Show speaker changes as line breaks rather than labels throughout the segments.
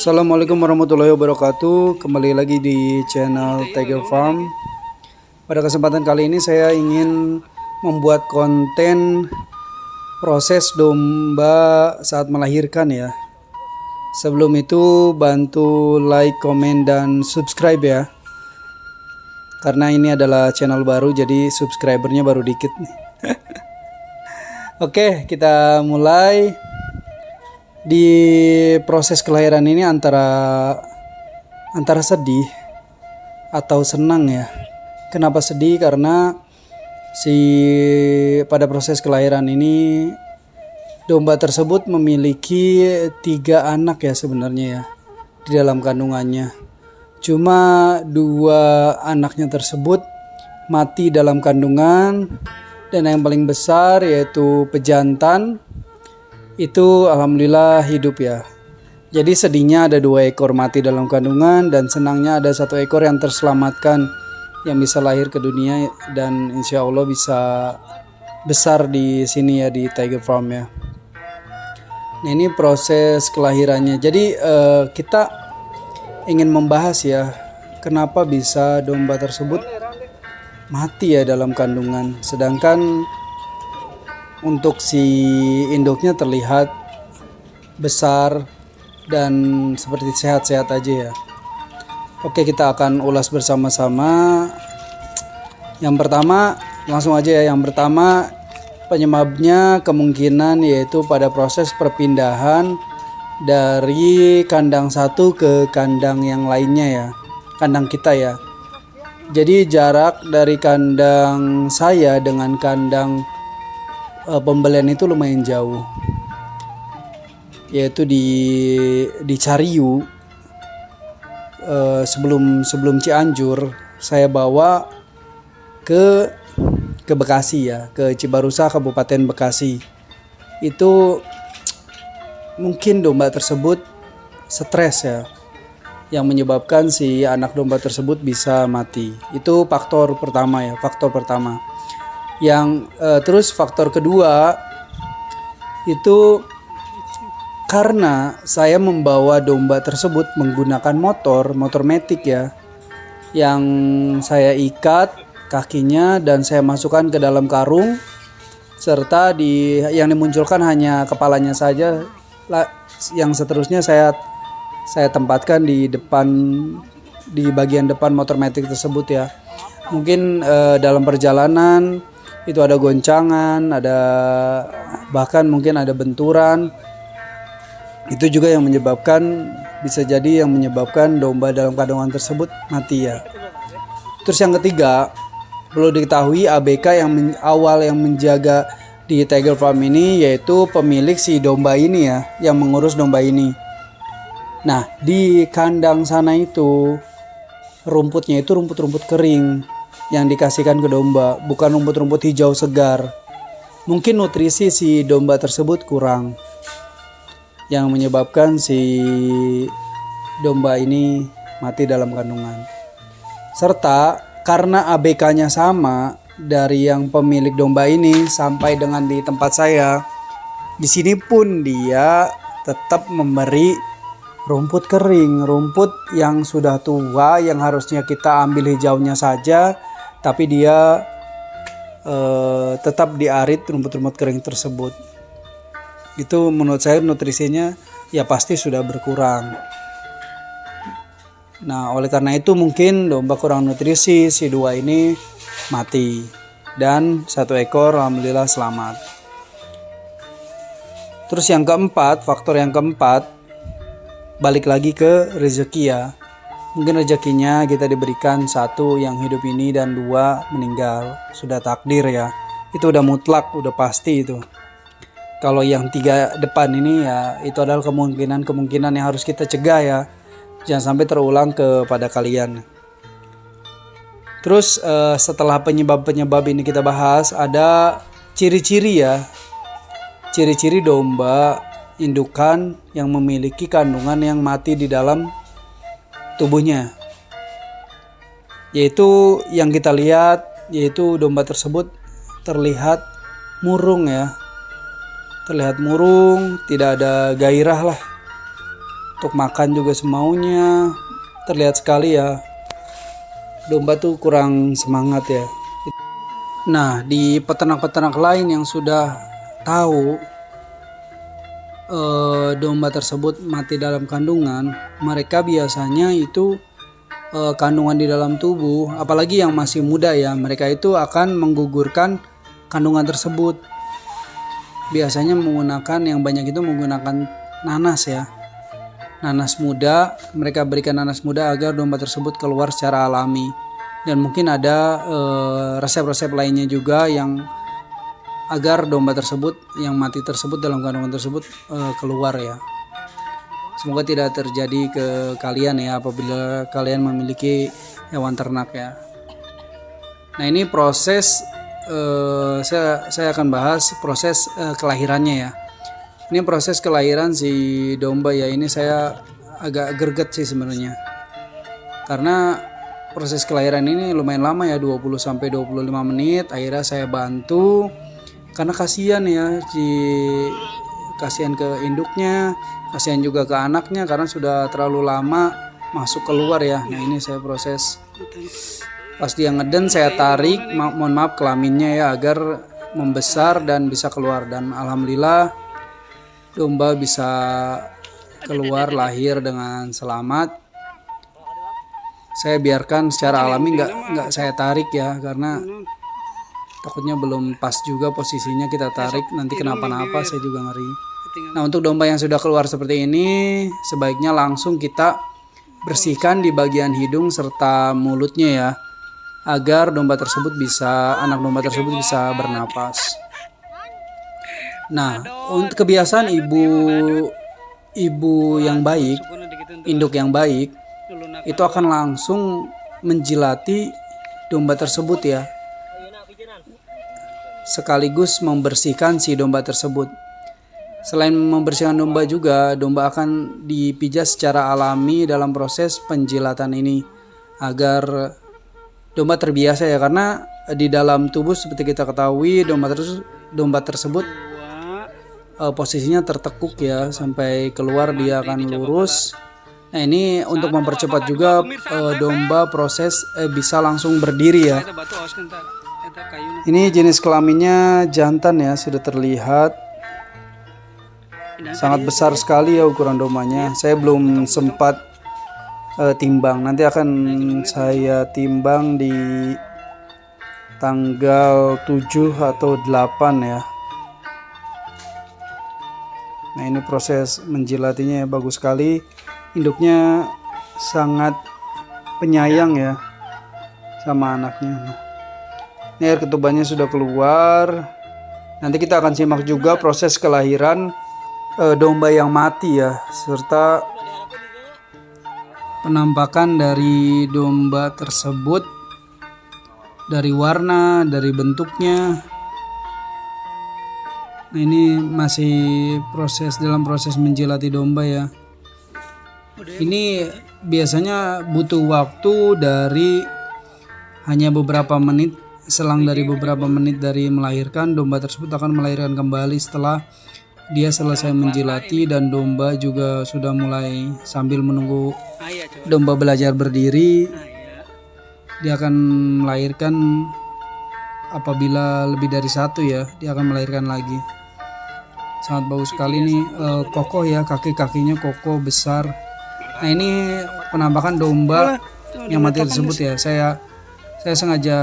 Assalamualaikum warahmatullahi wabarakatuh. Kembali lagi di channel Tiger Farm. Pada kesempatan kali ini saya ingin membuat konten proses domba saat melahirkan ya. Sebelum itu bantu like, komen, dan subscribe ya. Karena ini adalah channel baru, jadi subscribernya baru dikit nih. Oke, kita mulai. Di proses kelahiran ini antara sedih atau senang ya. Kenapa sedih? Karena pada proses kelahiran ini domba tersebut memiliki 3 anak ya sebenarnya ya di dalam kandungannya. Cuma 2 anaknya tersebut mati dalam kandungan, dan yang paling besar yaitu pejantan itu alhamdulillah hidup ya. Jadi sedihnya ada 2 ekor mati dalam kandungan, dan senangnya ada 1 ekor yang terselamatkan, yang bisa lahir ke dunia dan insya Allah bisa besar di sini ya, di Tiger Farm ya. Nah, ini proses kelahirannya. Jadi kita ingin membahas ya, kenapa bisa domba tersebut mati ya dalam kandungan, sedangkan untuk si induknya terlihat besar dan seperti sehat-sehat aja ya. Oke, kita akan ulas bersama-sama. Yang pertama, langsung aja ya. Yang pertama, penyebabnya kemungkinan yaitu pada proses perpindahan dari kandang satu ke kandang yang lainnya ya. Kandang kita ya. Jadi jarak dari kandang saya dengan kandang pembelian itu lumayan jauh, yaitu di Cariu. Sebelum Cianjur saya bawa ke Bekasi ya, ke Cibarusa, Kabupaten Bekasi. Itu mungkin domba tersebut stres ya, yang menyebabkan si anak domba tersebut bisa mati. Itu faktor pertama ya, faktor pertama. Yang terus faktor kedua itu karena saya membawa domba tersebut menggunakan motor matic ya, yang saya ikat kakinya dan saya masukkan ke dalam karung, serta yang dimunculkan hanya kepalanya saja. Yang seterusnya saya tempatkan di bagian depan motor matic tersebut ya. Mungkin dalam perjalanan itu ada goncangan, bahkan mungkin ada benturan. Itu juga yang bisa jadi menyebabkan domba dalam kandungan tersebut mati ya. Terus yang ketiga, perlu diketahui ABK yang menjaga di Tiger Farm ini yaitu pemilik si domba ini ya, yang mengurus domba ini. Nah, di kandang sana itu rumputnya itu rumput-rumput kering yang dikasihkan ke domba, bukan rumput-rumput hijau segar. Mungkin nutrisi si domba tersebut kurang, yang menyebabkan si domba ini mati dalam kandungan. Serta karena ABK-nya sama dari yang pemilik domba ini sampai dengan di tempat saya, di sini pun dia tetap memberi rumput kering, rumput yang sudah tua, yang harusnya kita ambil hijaunya saja, tapi dia tetap diarit rumput-rumput kering tersebut. Itu menurut saya nutrisinya ya pasti sudah berkurang. Nah, oleh karena itu mungkin domba kurang nutrisi, si 2 ini mati, dan 1 ekor alhamdulillah selamat. Terus yang keempat, faktor yang keempat, balik lagi ke rezeki ya. Mungkin rezekinya kita diberikan 1 yang hidup ini dan 2 meninggal. Sudah takdir ya. Itu udah mutlak, udah pasti itu. Kalau yang 3 depan ini ya, itu adalah kemungkinan yang harus kita cegah ya. Jangan sampai terulang kepada kalian. Terus setelah penyebab-penyebab ini kita bahas, ada ciri-ciri ya. Ciri-ciri domba indukan yang memiliki kandungan yang mati di dalam tubuhnya, yaitu yang kita lihat, yaitu domba tersebut terlihat murung ya, terlihat murung, tidak ada gairah lah. untuk makan juga semaunya. Terlihat sekali ya, domba tuh kurang semangat ya. Nah, di peternak-peternak lain yang sudah tahu domba tersebut mati dalam kandungan, mereka biasanya itu kandungan di dalam tubuh, apalagi yang masih muda ya, mereka itu akan menggugurkan kandungan tersebut. Biasanya menggunakan, yang banyak itu menggunakan nanas ya. Nanas muda, mereka berikan nanas muda agar domba tersebut keluar secara alami. Dan mungkin ada resep-resep lainnya juga yang agar domba tersebut yang mati tersebut dalam kandungan tersebut keluar ya. Semoga tidak terjadi ke kalian ya apabila kalian memiliki hewan ternak ya. Nah, ini proses saya akan bahas proses kelahirannya ya. Ini proses kelahiran si domba ya, ini saya agak greget sih sebenarnya. Karena proses kelahiran ini lumayan lama ya, 20 sampai 25 menit. Akhirnya saya bantu karena kasihan ya, kasihan ke induknya, kasihan juga ke anaknya karena sudah terlalu lama masuk keluar ya. Nah, ini saya proses. Pas dia ngeden saya tarik, mohon maaf kelaminnya ya, agar membesar dan bisa keluar. Dan alhamdulillah domba bisa keluar lahir dengan selamat. Saya biarkan secara alami, nggak saya tarik ya, karena takutnya belum pas juga posisinya kita tarik, nanti kenapa-napa saya juga ngeri. Nah, untuk domba yang sudah keluar seperti ini, sebaiknya langsung kita bersihkan di bagian hidung serta mulutnya ya, agar anak domba tersebut bisa bernapas. Nah, untuk kebiasaan ibu yang baik, induk yang baik, itu akan langsung menjilati domba tersebut ya, sekaligus membersihkan si domba tersebut. Selain membersihkan domba juga, domba akan dipijat secara alami dalam proses penjilatan ini agar domba terbiasa ya, karena di dalam tubuh seperti kita ketahui domba tersebut posisinya tertekuk ya, sampai keluar dia akan lurus. Nah, ini untuk mempercepat juga domba proses bisa langsung berdiri ya. Ini jenis kelaminnya jantan ya, sudah terlihat sangat besar sekali ya ukuran dombanya. Saya belum sempat timbang, nanti akan saya timbang di tanggal 7 atau 8 ya. Nah, ini proses menjilatinya ya, bagus sekali. Induknya sangat penyayang ya sama anaknya. Nah, ini air ketubannya sudah keluar. Nanti kita akan simak juga proses kelahiran domba yang mati ya, serta penampakan dari domba tersebut, dari warna, dari bentuknya. Nah, ini masih dalam proses menjilati domba ya. Ini biasanya butuh waktu dari hanya beberapa menit. Selang dari beberapa menit dari melahirkan, domba tersebut akan melahirkan kembali setelah dia selesai menjilati, dan domba juga sudah mulai sambil menunggu domba belajar berdiri. Dia akan melahirkan apabila lebih dari satu ya, dia akan melahirkan lagi. Sangat bagus sekali nih, kokoh ya, kaki-kakinya kokoh besar. Nah, ini penampakan domba yang mati tersebut ya. Saya sengaja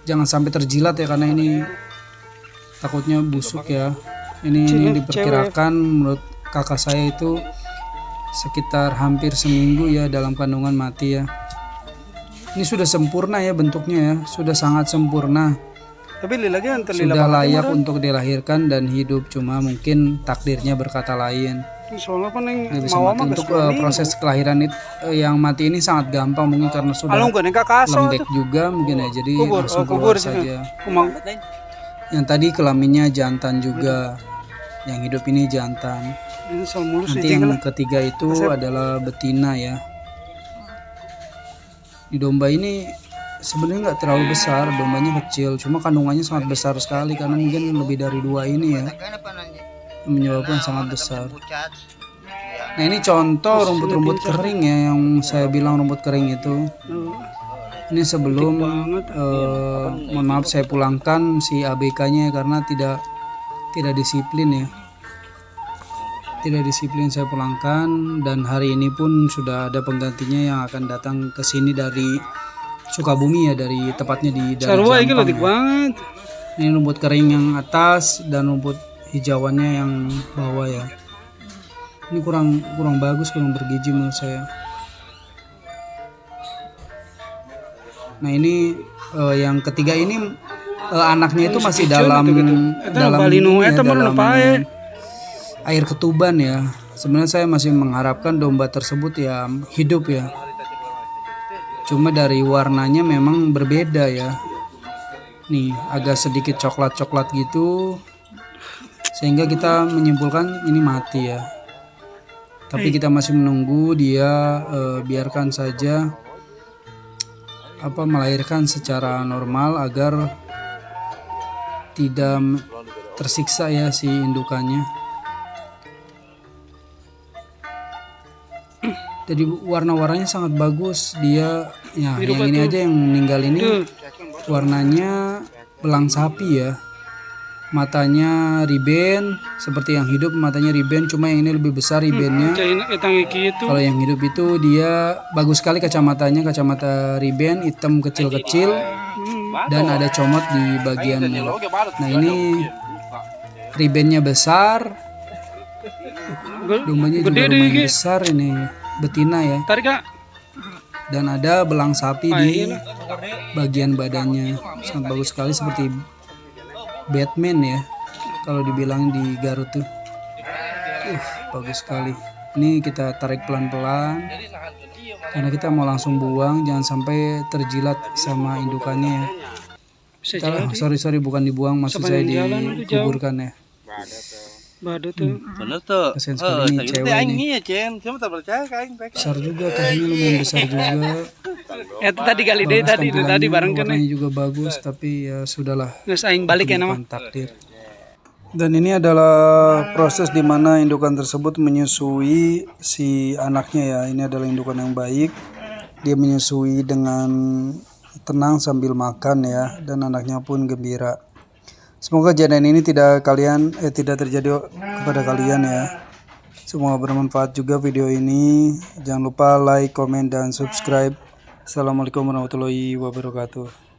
jangan sampai terjilat ya, karena ini takutnya busuk ya. Ini diperkirakan menurut kakak saya itu sekitar hampir seminggu ya dalam kandungan mati ya. Ini sudah sempurna ya bentuknya ya, sudah sangat sempurna. Sudah layak untuk dilahirkan dan hidup, cuma mungkin takdirnya berkata lain. Bisa mati. Untuk proses kelahiran yang mati ini sangat gampang, mungkin karena sudah lembek juga mungkin ya, jadi langsung keluar saja. Yang tadi kelaminnya jantan juga, yang hidup ini jantan. Nanti yang ketiga itu adalah betina ya. Di domba ini sebenarnya nggak terlalu besar, dombanya kecil, cuma kandungannya sangat besar sekali karena mungkin lebih dari 2 ini ya, menyebabkan sangat besar. Nah ini contoh rumput-rumput kering ya, yang saya bilang rumput kering itu. Ini sebelum mohon maaf saya pulangkan si ABK-nya karena tidak disiplin ya. Tidak disiplin saya pulangkan, dan hari ini pun sudah ada penggantinya yang akan datang ke sini dari Sukabumi ya, dari tepatnya dari Jampang ya. Ini rumput kering yang atas dan rumput hijauannya yang bawah ya. Ini kurang bagus, kurang bergizi menurut saya. Nah ini yang ketiga ini anaknya itu masih dalam air ketuban ya. Sebenarnya saya masih mengharapkan domba tersebut ya hidup ya. Cuma dari warnanya memang berbeda ya. Nih agak sedikit coklat-coklat gitu, sehingga kita menyimpulkan ini mati ya. Tapi kita masih menunggu dia, biarkan saja melahirkan secara normal agar tidak tersiksa ya si indukannya. Jadi warna-warnanya sangat bagus dia ya. Yang ini aja yang meninggal ini warnanya belang sapi ya. Matanya riben seperti yang hidup, matanya riben, cuma yang ini lebih besar ribennya. Kalau yang hidup itu dia bagus sekali kacamatanya, kacamata riben hitam kecil-kecil dan ada comot di bagian mulut. Nah ini ribennya besar, dombanya juga lumayan besar, ini betina ya. Dan ada belang sapi di bagian badannya, sangat bagus sekali seperti Batman ya kalau dibilang di Garut tuh. Bagus sekali. Ini kita tarik pelan-pelan karena kita mau langsung buang, jangan sampai terjilat sama indukannya ya. Sorry bukan dibuang, maksud saya dikuburkan ya.
Bener tuh.
Kasian sekali ini cewek ini. Besar juga, kakinya lumayan besar juga.
Itu tadi kali deh tadi bareng kan.
Warnanya juga bagus, tapi ya sudahlah.
Terus aing balik ya nama.
Takdir. Dan ini adalah proses di mana indukan tersebut menyusui si anaknya ya. Ini adalah indukan yang baik. Dia menyusui dengan tenang sambil makan ya, dan anaknya pun gembira. Semoga kejadian ini tidak terjadi kepada kalian ya. Semoga bermanfaat juga video ini. Jangan lupa like, komen, dan subscribe. Assalamualaikum warahmatullahi wabarakatuh.